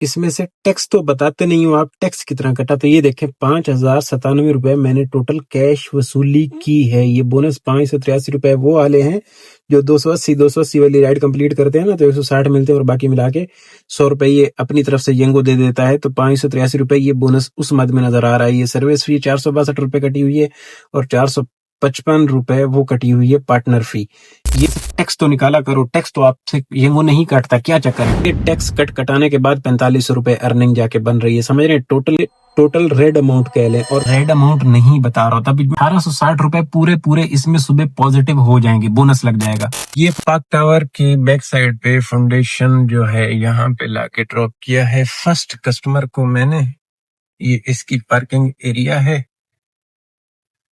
इसमें से टैक्स तो बताते नहीं हो आप, टैक्स कितना कटा। तो ये देखें 5,097 रुपए मैंने टोटल कैश वसूली की है। ये बोनस 583 रुपए वो वाले हैं जो 280 वाली राइड कंप्लीट करते हैं ना, तो 160 मिलते हैं और बाकी मिला के 100 रुपए ये अपनी तरफ से यंगो दे देता है। तो 583 रुपए ये बोनस उस मद में नजर आ रहा है। ये सर्विस फी 462 रुपए कटी हुई है और 455 रुपए वो कटी हुई है पार्टनर फी। ये टैक्स तो निकाला करो, टैक्स तो आपसे ये वो नहीं काटता, क्या चक्कर है। ये टैक्स कटाने के बाद 45 रुपए अर्निंग जाके बन रही है, समझ रहे हैं। टोटल रेड अमाउंट कह लें, और रेड अमाउंट नहीं बता रहा था। 1860 रुपए पूरे इसमें सुबह पॉजिटिव हो जाएंगे, बोनस लग जाएगा। ये पार्क टावर के बैक साइड पे फाउंडेशन जो है यहाँ पे लाके ड्रॉप किया है फर्स्ट कस्टमर को मैंने। ये इसकी पार्किंग एरिया है,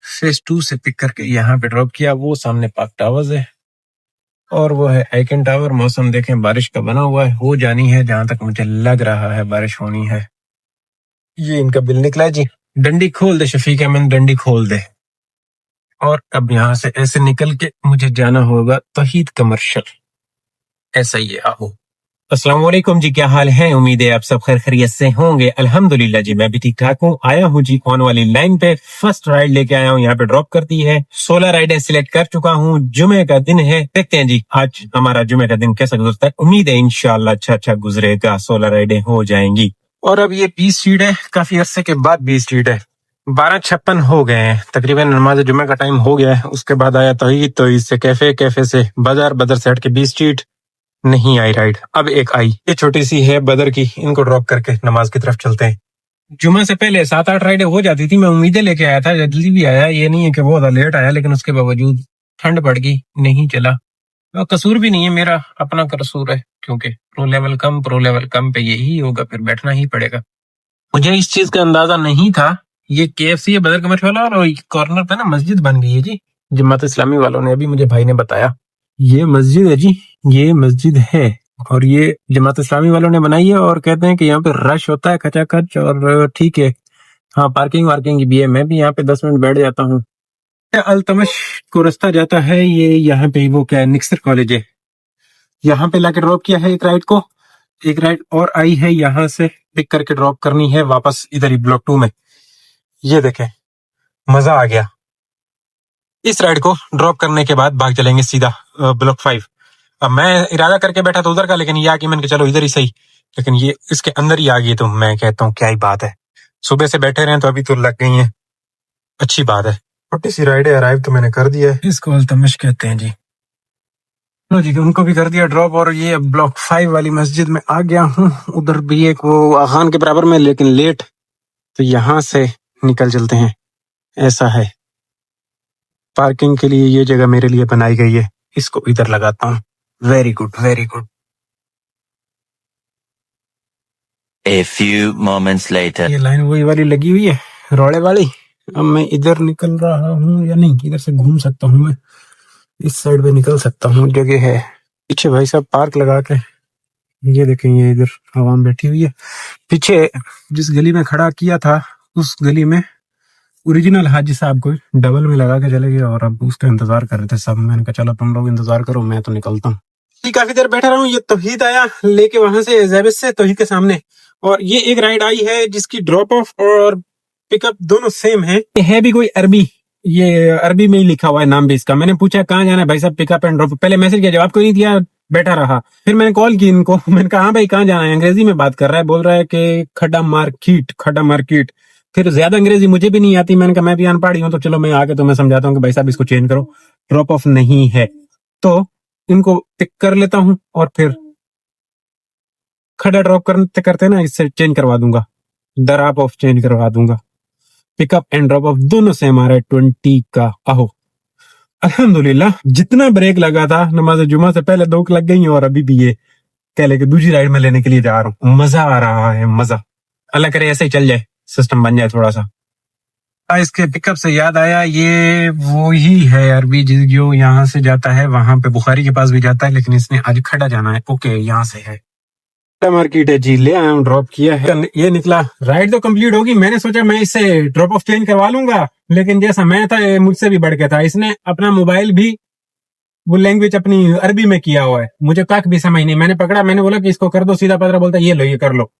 फेज 2 से पिक करके यहाँ पे ड्रॉप किया। वो सामने पार्क टावर्स है और वो है आइकन टावर। मौसम देखें बारिश का बना हुआ है, हो जानी है जहां तक मुझे लग रहा है, बारिश होनी है। ये इनका बिल निकला जी। डंडी खोल दे शफीक अहमद, डंडी खोल दे। और अब यहाँ से ऐसे निकल के मुझे जाना होगा तौहीद कमर्शियल। ऐसा ही है। आहो अस्सलाम वालेकुम जी, क्या हाल है? उम्मीद है आप सब खैर खैरियत से होंगे। अल्हम्दुलिल्लाह जी, मैं भी ठीक ठाक हूँ। आया हूँ जी ऑन वाली लाइन पे, फर्स्ट राइड लेके आया हूँ, यहाँ पे ड्रॉप कर दी है। 16 राइडें सिलेक्ट कर चुका हूँ। जुमे का दिन है, देखते हैं जी आज हमारा जुमे का दिन कैसा गुजरता है। उम्मीद है इंशाल्लाह अच्छा गुजरेगा, 16 राइडें हो जाएंगी। और अब ये 20 सीट है, काफी अरसे के बाद 20 सीट है। 12:56 हो गए हैं, तकरीबन नमाज जुमे का टाइम हो गया है। उसके बाद आया तौहीद, तौहीद से कैफे से बदर से हट के 20 सीट नहीं आई राइड। अब एक आई, ये छोटी सी है बदर की, इनको ड्रॉप करके नमाज की तरफ चलते हैं। जुमा से पहले 7-8 राइडें हो जाती थी, मैं उम्मीदें लेके आया था, जल्दी भी आया, ये नहीं है कि बहुत लेट आया, लेकिन उसके बावजूद ठंड पड़ गई, नहीं चला। और कसूर भी नहीं है मेरा, अपना कसूर है, क्योंकि प्रो लेवल कम पे यही होगा, फिर बैठना ही पड़ेगा। मुझे इस चीज का अंदाजा नहीं था। ये KFC है बदर कमर्शियल वाला, और कॉर्नर पे ना मस्जिद बन गई है जी, जमात इस्लामी वालों ने, अभी मुझे भाई ने बताया। ये मस्जिद है जी, ये मस्जिद है और ये जमात इस्लामी वालों ने बनाई है। और कहते हैं कि यहाँ पे रश होता है खचाखच, और ठीक है, हाँ पार्किंग भी है। मैं भी यहाँ पे 10 मिनट बैठ जाता हूँ। अल्तमश को रास्ता जाता है, ये यहाँ पे वो क्या है, निक्सर कॉलेज है। यहाँ पे लाके ड्रॉप किया है एक राइड और आई है, यहाँ से पिक करके ड्रॉप करनी है वापस इधर ही ब्लॉक 2 में। ये देखें, मजा आ गया। इस राइड को ड्रॉप करने के बाद भाग चलेंगे सीधा ब्लॉक 5। अब मैं इरादा करके बैठा था उधर का, लेकिन ये आके मैंने कहा चलो इधर ही सही, लेकिन ये इसके अंदर ही आ गई। तो मैं कहता हूँ क्या ही बात है, सुबह से बैठे रहे तो अभी तो लग गई है, अच्छी बात है। छोटी सी राइड है, अराइव तो मैंने कर दिया है, इसको अल्तमश कहते हैं जी। लो जी, उनको भी कर दिया ड्रॉप, और ये ब्लॉक 5 वाली मस्जिद में आ गया हूँ। उधर भी एक वो आखान के बराबर में, लेकिन लेट, तो यहाँ से निकल चलते हैं। ऐसा है, पार्किंग के लिए ये जगह मेरे लिए बनाई गई है, इसको इधर लगाता हूँ। Very good. A few moments later. ये लाइन वही वाली लगी हुई है, रोड़े वाली। अब मैं इधर निकल रहा हूँ या नहीं, इधर से घूम सकता हूँ, मैं इस साइड पे निकल सकता हूँ, जगह है पीछे। भाई साहब पार्क लगा के, ये देखें, ये इधर आवाम बैठी हुई है। पीछे जिस गली में खड़ा किया था, उस गली में ओरिजिनल हाजी साहब को डबल में लगा के चले गए, और अब उसका इंतजार कर रहे थे सब। मैंने कहा चलो तुम लोग इंतजार करो, मैं तो निकलता हूँ। काफी देर बैठा रहा हूँ। ये तौहीद आया लेके वहां से जैबिस से, तौहीद के सामने। और ये एक राइड आई है जिसकी ड्रॉप ऑफ और पिकअप दोनों सेम है। ये है भी कोई अरबी, ये अरबी में ही लिखा हुआ है नाम भी इसका। मैंने पूछा कहाँ जाना है भाई साहब, पिकअप एंड ड्रॉप। पहले मैसेज किया, जवाब कोई नहीं दिया, बैठा रहा। फिर मैंने कॉल की इनको, मैंने कहा हाँ भाई कहाँ जाना है। अंग्रेजी में बात कर रहा है, बोल रहा है कि खड्डा मार्केट। फिर ज्यादा अंग्रेजी मुझे भी नहीं आती, मैंने कहा मैं भी अनपढ़ हूँ, तो चलो मैं आके तुम्हें समझाता हूँ कि भाई साहब इसको चेंज करो, ड्रॉप ऑफ नहीं है। तो इनको पिक कर लेता हूँ और फिर खड़ा ड्रॉप करते ना, इससे चेंज करवा दूंगा, ड्रॉप ऑफ चेंज करवा दूंगा। पिकअप एंड ड्रॉप ऑफ दोनों सेम आ रहा है 20 का। आहो अल्हम्दुलिल्लाह, जितना ब्रेक लगा था नमाज जुमा से पहले 2 लग गई, और अभी भी ये कह ले कि दूसरी राइड में लेने के लिए जा रहा हूँ। मजा आ रहा है, मजा। अल्लाह करे ऐसे ही चल जाए, सिस्टम बन जाए थोड़ा सा। इसके पिकअप से याद आया, ये वो ही है अरबी जो यहाँ से जाता है, वहां पे बुखारी के पास भी जाता है, लेकिन इसने आज खड़ा जाना है। ओके, यहाँ से है मार्केट है जी, ले आया हूँ, ड्रॉप किया है। ये निकला, राइड तो कंप्लीट होगी। मैंने सोचा मैं इससे ड्रॉप ऑफ चेंज करवा लूंगा, लेकिन जैसा मैं था मुझसे भी बढ़ के था। इसने अपना मोबाइल भी वो लैंग्वेज अपनी अरबी में किया हुआ है, मुझे काक भी समझ नहीं। मैंने पकड़ा, मैंने बोला कि इसको कर दो सीधा पदरा, बोलता ये लो ये कर लो।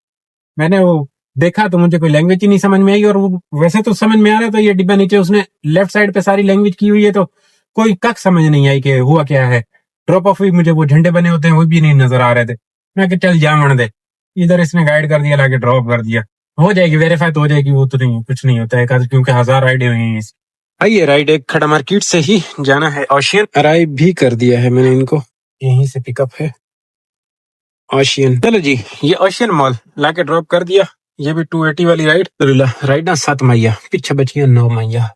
मैंने वो देखा तो मुझे कोई लैंग्वेज ही नहीं समझ में आई, और वो वैसे तो समझ में आ रहा था ये डिब्बा नीचे उसने लेफ्ट साइड पे सारी लैंग्वेज की हुई है, तो कोई कख समझ नहीं आई कि हुआ क्या है। ड्रॉप ऑफ भी मुझे वो झंडे बने होते हैं वो भी नहीं नजर आ रहे थे। मैं कि चल जा मन दे, इधर इसने गाइड कर दिया, लाके ड्रॉप कर दिया, हो जाएगी वेरीफाई तो हो जाएगी, वो तो नहीं कुछ नहीं होता है क्योंकि 1000 राइड हुई हैं। आइए राइड एक खड़ा मार्केट से ही जाना है ओशियन। अराइव भी कर दिया है मैंने इनको, यहीं से पिकअप है ओशियन। चलो जी, ये ओशियन मॉल लाके ड्रॉप कर दिया। ये भी 280 वाली राइड। राइड ना 7 मैया, पीछे बची 9 मैया।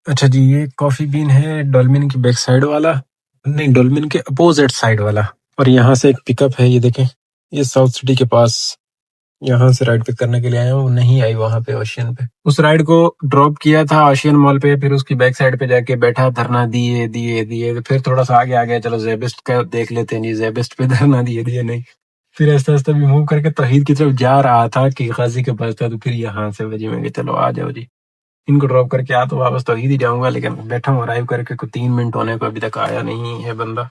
अच्छा जी, ये कॉफी बीन है डोलमिन की बैक साइड वाला, नहीं डोलमिन के अपोजिट साइड वाला। और यहाँ से एक पिकअप है, ये देखें, ये साउथ सिटी के पास। यहाँ से राइड पिक करने के लिए आया हूँ, नहीं आई वहां पे ओशियन पे। उस राइड को ड्रॉप किया था ओशियन मॉल पे, फिर उसकी बैक साइड पे जाके बैठा, धरना दिए दिए दिए, फिर थोड़ा सा आगे आ गया, चलो जेबिस्ट का देख लेते हैं जी, जेबिस्ट पे धरना दिए दिए नहीं, फिर आस्ते आस्ते भी मूव करके तौहीद की तरफ जा रहा था कि गाजी के पास था, तो फिर यहाँ से वजी में चलो आ जाओ जी, इनको ड्रॉप करके आ तो वापस तौहीद ही जाऊंगा, लेकिन बैठा हूँ अराइव करके, को 3 मिनट होने को अभी तक आया नहीं है बंदा।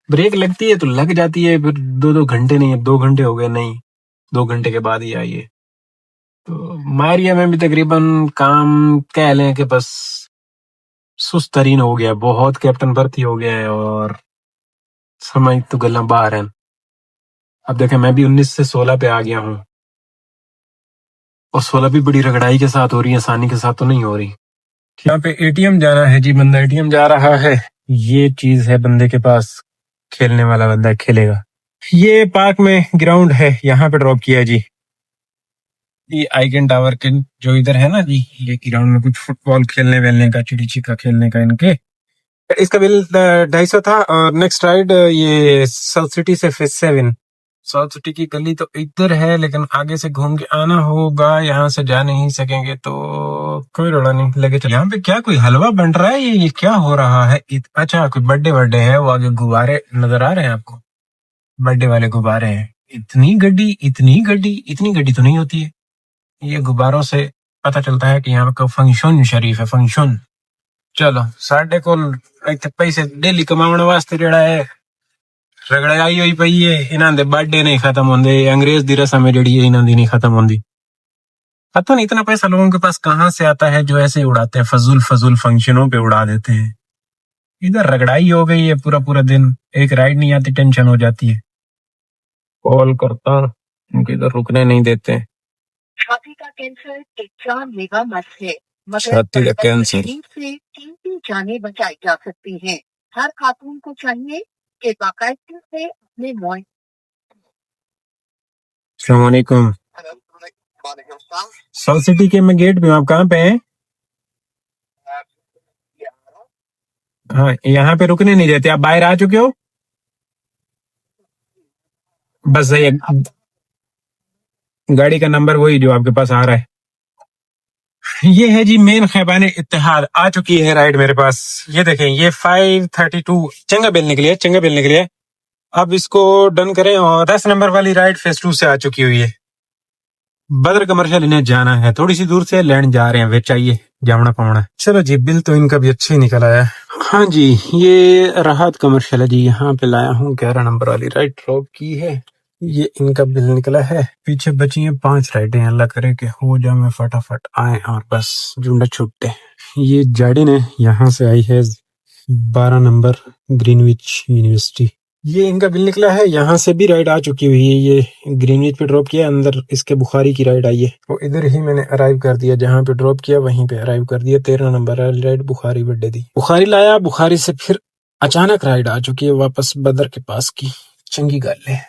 ब्रेक लगती है तो लग जाती है, फिर 2-2 घंटे नहीं, 2 घंटे हो गए, नहीं 2 घंटे के बाद ही आई है। तो मारिया में भी तकरीबन काम कह लें कि बस सुस्त तरीन हो गया, बहुत कैप्टन भर्ती हो गया है, और समझ तो गल्ला बाहर है। अब देखें मैं भी 19 से 16 पे आ गया हूँ, और 16 भी बड़ी रगड़ाई के साथ हो रही है, आसानी के साथ तो नहीं हो रही। यहाँ पे एटीएम जाना है जी, बंदा एटीएम जा रहा है, ये चीज है बंदे के पास, खेलने वाला बंदा खेलेगा। ये पार्क में ग्राउंड है, यहाँ पे ड्रॉप किया जी। ये आइकन टावर के जो इधर है ना जी, ये ग्राउंड में कुछ फुटबॉल खेलने वेलने का, चिड़ी छिक्का खेलने का इनके। इसका बिल 250 था। और नेक्स्ट राइड ये साउथ सिटी से फेज 7। साउथ सिटी की गली तो इधर है, लेकिन आगे से घूम के आना होगा, यहाँ से जा नहीं सकेंगे, तो कोई रोड़ा नहीं, लगे चलो। यहाँ पे क्या कोई हलवा बन रहा है, ये क्या हो रहा है? अच्छा कोई बर्थडे बर्थडे है, वो आगे गुब्बारे नजर आ रहे हैं आपको, बर्थडे वाले गुब्बारे हैं। इतनी गड्डी इतनी गड्डी, इतनी गड्डी तो नहीं होती है। ये गुब्बारों से पता चलता है कि यहाँ का फंक्शन शरीफ है, फंक्शन। चलो साढ़े को पैसे डेली कमाने वास्ते जड़ा है रगड़ाई हुई पई है, इन्हां दे बर्थडे नहीं खत्म होंदे, अंग्रेज दी रस्म है जड़ी है इन्हां दी नहीं खत्म होंदी। पता नहीं इतना पैसा लोगों के पास कहाँ से आता है जो ऐसे उड़ाते हैं, फजूल फजूल फंक्शनों पे उड़ा देते हैं। इधर रगड़ाई हो गई है पूरा पूरा दिन, एक राइड नहीं आती टेंशन हो जाती है। कॉल करता उनके इधर रुकने नहीं देते। छाती का कैंसर एक जानलेवा मर्ज है, मगर छाती का कैंसर से 3 जानें बचाई जा सकती हैं। हर खातून को चाहिए कि बाकायदगी से अपने मौत। अस्सलाम वालेकुम। साउथ सिटी के मैं गेट पे हूँ, आप कहाँ पे हैं? हाँ यहाँ पे रुकने नहीं देते, आप बाहर आ चुके हो? बस सही है, गाड़ी का नंबर वही जो आपके पास आ रहा है। ये है जी मेन खैबान इत्तेहाद, आ चुकी है राइड मेरे पास। ये देखें, ये 532 चंगा बेल निकली है, चंगा बेल निकली है। अब इसको डन करें, और 10 नंबर वाली राइड फेज 2 से आ चुकी हुई है। बदर कमर्शियल इन्हें जाना है, थोड़ी सी दूर से लैंड जा रहे हैं, वे चाहिए जावना पावना। चलो जी, बिल तो इनका भी अच्छा ही निकल आया। हाँ जी, ये राहत कमर्शियल है जी, यहाँ पे लाया हूँ 11 नंबर वाली राइड ड्रॉप की है। ये इनका बिल निकला है। पीछे बची हैं 5 राइडें, अल्लाह करे कि हो जाए मैं फटाफट आए और बस झुंडा छूटते। ये जाडी ने यहाँ से आई है 12 नंबर ग्रीनविच यूनिवर्सिटी। ये इनका बिल निकला है, यहाँ से भी राइड आ चुकी हुई है। ये ग्रीनविच पे ड्रॉप किया, अंदर इसके बुखारी की राइड आई है, वो इधर ही मैंने अराइव कर दिया, जहाँ पे ड्रॉप किया वहीं पे अराइव कर दिया। 13 नंबर वाली राइड बुखारी बर्थडे दी, बुखारी लाया, बुखारी से फिर अचानक राइड आ चुकी है वापस बदर के पास की। चंगी गल है,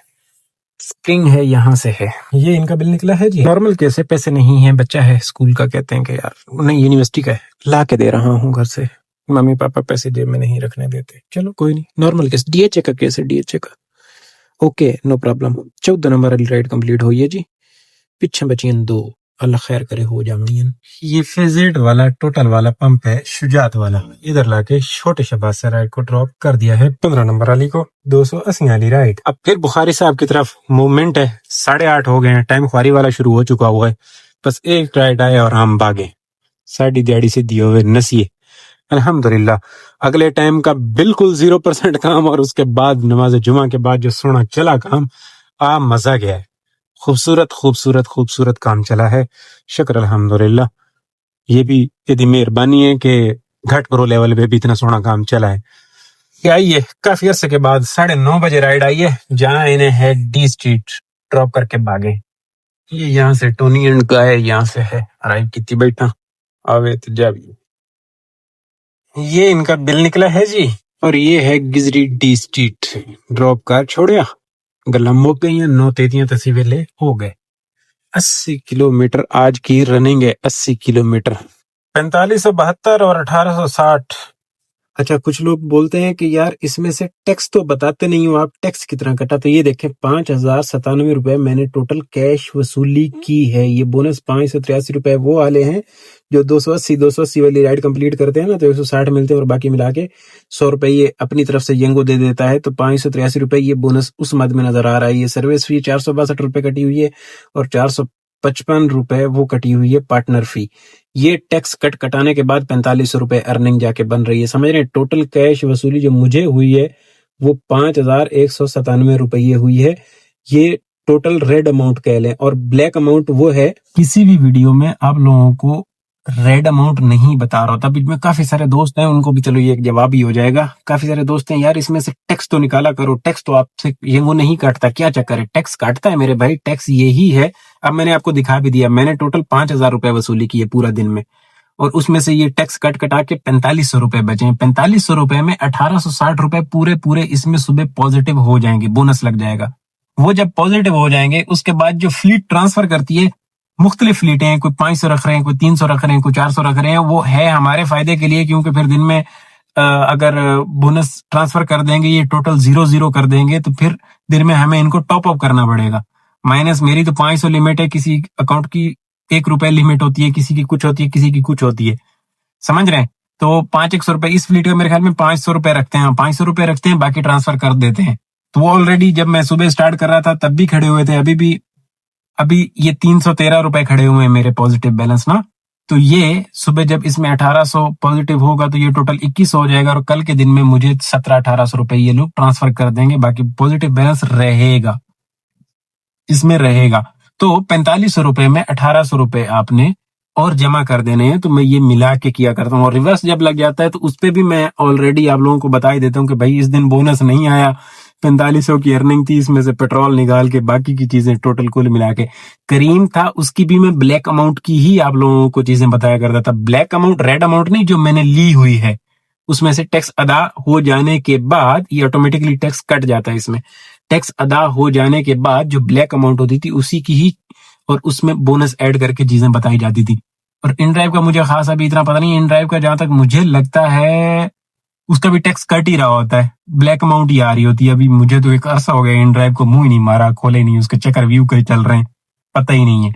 स्प्रिंग है यहाँ से है। ये इनका बिल निकला है जी। नॉर्मल कैसे, पैसे नहीं है, बच्चा है स्कूल का, कहते हैं कि यार नहीं यूनिवर्सिटी का है, ला के दे रहा हूँ घर से, मम्मी पापा पैसे जेब में नहीं रखने देते। चलो कोई नहीं, नॉर्मल केस, डीएचए का केस है, डीएचए का, ओके नो प्रॉब्लम। 14 नंबर वाली राइड कंप्लीट हुई है जी, पीछे बचियन 2, अल्लाह खैर करे हो जामियन। ये फेजेड वाला टोटल वाला पंप है, शुजात वाला, इधर लाके छोटे शहबाज से राइड को ड्रॉप कर दिया है 15 नंबर वाली को, 280 वाली राइड। अब फिर बुखारी साहब की तरफ मूवमेंट है, 8:30 हो गए हैं, टाइम खुआरी वाला शुरू हो चुका हुआ है, बस एक राइड आए और हम भागे, साड़ी दिहाड़ी से दिए हुए नसीए। अल्हम्दुलिल्लाह अगले टाइम का बिल्कुल 0% काम, और उसके बाद नमाज जुमा के बाद जो सोना चला काम, आ मजा गया है, खूबसूरत खूबसूरत खूबसूरत काम चला है, शुक्र अल्हम्दुलिल्लाह। ये भी यदि मेहरबानी है कि घाट प्रो लेवल पे भी इतना सोहना काम चला है। आइए काफी अरसे के बाद 9:30 बजे राइड आई है, जहां इन्हें है डी स्ट्रीट ड्रॉप करके भागे। ये यहाँ से टोनी एंड का है, यहाँ से है अराइव की बैठा आवे तो जा भी। ये इनका बिल निकला है जी, और ये है Gizri D street drop car छोड़िया गला मुक गई 9:33 तस्वीर हो गए। 80 किलोमीटर आज की रनिंग है, 80 किलोमीटर 4572 और 1860। अच्छा, कुछ लोग बोलते हैं कि यार इसमें से टैक्स तो बताते नहीं हो आप, टैक्स कितना कटा? तो ये देखें 5,097 रुपए मैंने टोटल कैश वसूली की है। ये बोनस 583 रुपए वो वाले हैं जो 280 वाली राइड कंप्लीट करते हैं ना, तो 160 मिलते हैं और बाकी मिला के 100 रुपए ये अपनी तरफ से यंगो दे देता है। तो 583 रुपए ये बोनस उस मद में नजर आ रहा है। ये सर्विस फी 462 रुपए कटी हुई है और 455 रुपए वो कटी हुई है पार्टनर फी। ये टैक्स कटाने के बाद 45 रुपए अर्निंग जाके बन रही है, समझ रहे हैं? टोटल कैश वसूली जो मुझे हुई है वो 5,197 रुपये हुई है। ये टोटल रेड अमाउंट कह लें, और ब्लैक अमाउंट वो है, किसी भी वीडियो में आप लोगों को रेड अमाउंट नहीं बता रहा होता। बीच में काफी सारे दोस्त हैं, उनको भी चलो ये एक जवाब ही हो जाएगा। काफी सारे दोस्त हैं यार इसमें से टैक्स तो निकाला करो, टैक्स तो आपसे ये वो नहीं काटता, क्या चक्कर है? टैक्स काटता है मेरे भाई, टैक्स यही है। अब मैंने आपको दिखा भी दिया, मैंने टोटल 5,000 रुपए वसूली की है पूरा दिन में, और उसमें से ये टैक्स कटा के 4500 रुपए बचे हैं। 4500 रुपए में 1860 रुपए पूरे इसमें सुबह पॉजिटिव हो जाएंगे, बोनस लग जाएगा। वो जब पॉजिटिव हो जाएंगे उसके बाद जो फ्लीट ट्रांसफर करती है, मुख्तलिफ फ्लीटें हैं, कोई 500 रख रहे हैं, कोई 300 रख रहे हैं, कोई 400 रख रहे हैं, वो है हमारे फायदे के लिए, क्योंकि फिर दिन में अगर बोनस ट्रांसफर कर देंगे, ये टोटल 0 कर देंगे, तो फिर दिन में हमें इनको टॉप अप करना पड़ेगा। माइनस मेरी तो 500 लिमिट है, किसी अकाउंट की 1 रुपए लिमिट होती है, किसी की कुछ होती है, किसी की कुछ होती है, समझ रहे हैं? तो 500 रुपए इस फ्लीट का मेरे ख्याल में 500 रुपए रखते हैं, 500 रुपए रखते हैं, बाकी ट्रांसफर कर देते हैं। तो वो ऑलरेडी जब मैं सुबह स्टार्ट कर रहा था तब भी खड़े हुए थे, अभी ये 313 रुपए खड़े हुए हैं मेरे पॉजिटिव बैलेंस ना। तो ये सुबह जब इसमें 1800 पॉजिटिव होगा तो ये टोटल 2100 हो जाएगा, और कल के दिन में मुझे 1700-1800 रुपए ये लोग ट्रांसफर कर देंगे, बाकी पॉजिटिव बैलेंस रहेगा, इसमें रहेगा। तो 4500 रुपए में 1800 रुपए आपने और जमा कर देने हैं। तो मैं ये मिला के किया करता हूँ, और रिवर्स जब लग जाता है तो उस पे भी मैं ऑलरेडी आप लोगों को बता ही देता हूँ कि भाई इस दिन बोनस नहीं आया, 4500 की अर्निंग थी, इसमें से पेट्रोल निकाल के बाकी की चीजें टोटल कुल मिला के। करीम था, उसकी भी मैं ब्लैक अमाउंट की ही आप लोगों को चीजें बताया करता था। ब्लैक अमाउंट, रेड अमाउंट नहीं, जो मैंने ली हुई है उसमें से टैक्स अदा हो जाने के बाद ये ऑटोमेटिकली टैक्स कट जाता है। इसमें टैक्स अदा हो जाने के बाद जो ब्लैक अमाउंट होती थी उसी की ही, और उसमें बोनस ऐड करके चीजें बताई जाती थी। और इन ड्राइव का मुझे खास अभी इतना पता नहीं, इन ड्राइव का जहां तक मुझे लगता है उसका भी टैक्स कट ही रहा होता है, ब्लैक अमाउंट ही आ रही होती है। अभी मुझे तो एक अरसा हो गया इन ड्राइव को मुंह ही नहीं मारा, खोले नहीं, उसके चक्कर व्यू करे चल रहे हैं, पता ही नहीं है।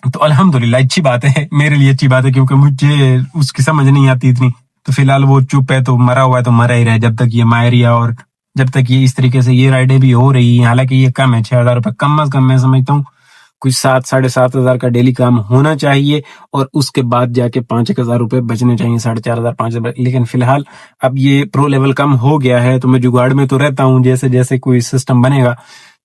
तो अल्हम्दुलिल्लाह अच्छी बात है, मेरे लिए अच्छी बात है, क्योंकि मुझे उसकी समझ नहीं आती इतनी। तो फिलहाल वो चुप है, तो मरा हुआ है तो मरा ही रहे जब तक ये मायरिया, और जब तक ये इस तरीके से ये राइडें भी हो रही है। हालांकि ये कम है, 6,000 रुपए कम अज कम मैं समझता हूँ, कुछ 7-7,500 का डेली काम होना चाहिए, और उसके बाद जाके 5,000 रुपए बचने चाहिए, 4,500-5,000। लेकिन फिलहाल अब ये प्रो लेवल कम हो गया है, तो मैं जुगाड़ में तो रहता हूँ, जैसे जैसे कोई सिस्टम बनेगा।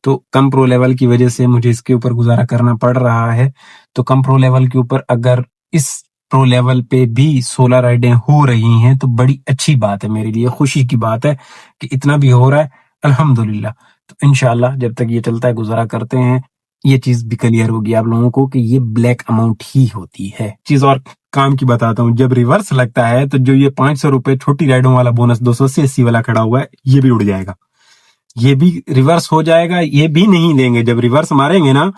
तो कम प्रो लेवल की वजह से मुझे इसके ऊपर गुजारा करना पड़ रहा है। तो कम प्रो लेवल के ऊपर अगर इस प्रो लेवल पे भी 16 राइडें हो रही हैं तो बड़ी अच्छी बात है, मेरे लिए खुशी की बात है कि इतना भी हो रहा है, अल्हम्दुलिल्लाह। तो इंशाल्लाह जब तक ये चलता है गुजारा करते हैं, ये चीज भी क्लियर होगी आप लोगों को कि ये ब्लैक अमाउंट ही होती है। चीज और काम की बताता हूँ, जब रिवर्स लगता है तो जो ये 500 रुपए छोटी राइडों वाला बोनस 280 वाला खड़ा हुआ है, ये भी उड़ जाएगा, ये भी रिवर्स हो जाएगा, ये भी नहीं देंगे। जब रिवर्स मारेंगे ना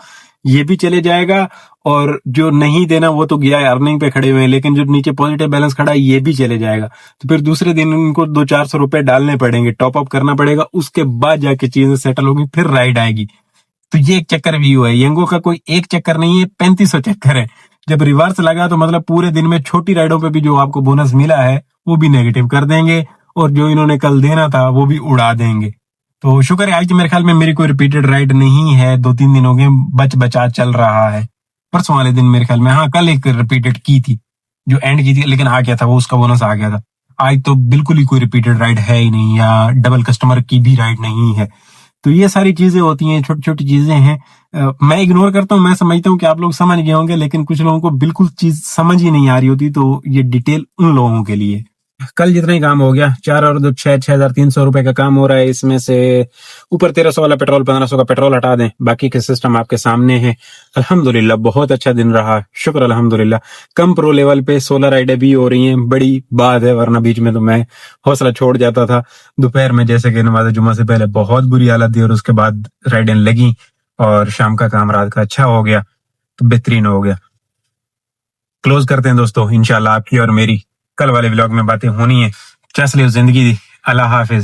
ये भी चले जाएगा, और जो नहीं देना वो तो गया अर्निंग पे खड़े हुए हैं, लेकिन जो नीचे पॉजिटिव बैलेंस खड़ा है ये भी चले जाएगा। तो फिर दूसरे दिन उनको 200-400 रुपए डालने पड़ेंगे, टॉप अप करना पड़ेगा, उसके बाद जाके चीजें सेटल होगी, फिर राइड आएगी। तो ये एक चक्कर भी हुआ है, यंगो का कोई एक चक्कर नहीं है, 3500 चक्कर है। जब रिवर्स लगा तो मतलब पूरे दिन में छोटी राइडों पे भी जो आपको बोनस मिला है वो भी नेगेटिव कर देंगे, और जो इन्होंने कल देना था वो भी उड़ा देंगे। तो शुक्र है आज मेरे ख्याल में मेरी कोई रिपीटेड राइड नहीं है, 2-3 दिन हो गए बचा चल रहा है। परसों वाले दिन मेरे ख्याल में, हाँ कल एक रिपीटेड की थी जो एंड की थी, लेकिन आ गया था वो, उसका बोनस आ गया था। आज तो बिल्कुल ही कोई रिपीटेड राइड है ही नहीं, या डबल कस्टमर की भी राइड नहीं है। तो ये सारी चीजें होती हैं, छोटी छोटी चीजें हैं। मैं इग्नोर करता हूँ, मैं समझता हूँ कि आप लोग समझ गए होंगे, लेकिन कुछ लोगों को बिल्कुल चीज समझ ही नहीं आ रही होती, तो ये डिटेल उन लोगों के लिए। कल जितना ही काम हो गया, 4 और 2 6,300 रुपए का काम हो रहा है। इसमें से ऊपर 1300 वाला पेट्रोल, 1500 का पेट्रोल हटा दें, बाकी के सिस्टम आपके सामने है। अल्हम्दुलिल्लाह बहुत अच्छा दिन रहा, शुक्र अल्हम्दुलिल्लाह। कम प्रो लेवल पे 16 राइडें भी हो रही हैं, बड़ी बात है, वरना बीच में तो मैं हौसला छोड़ जाता था। दोपहर में जैसे कि नमाज जुमा से पहले बहुत बुरी हालत थी, और उसके बाद राइडें लगी और शाम का काम रात का अच्छा हो गया, तो बेहतरीन हो गया। क्लोज करते हैं दोस्तों, इंशाल्लाह आपकी और मेरी कल वाले व्लॉग में बातें होनी है। चस लियो जिंदगी दी। अल्लाह हाफिज।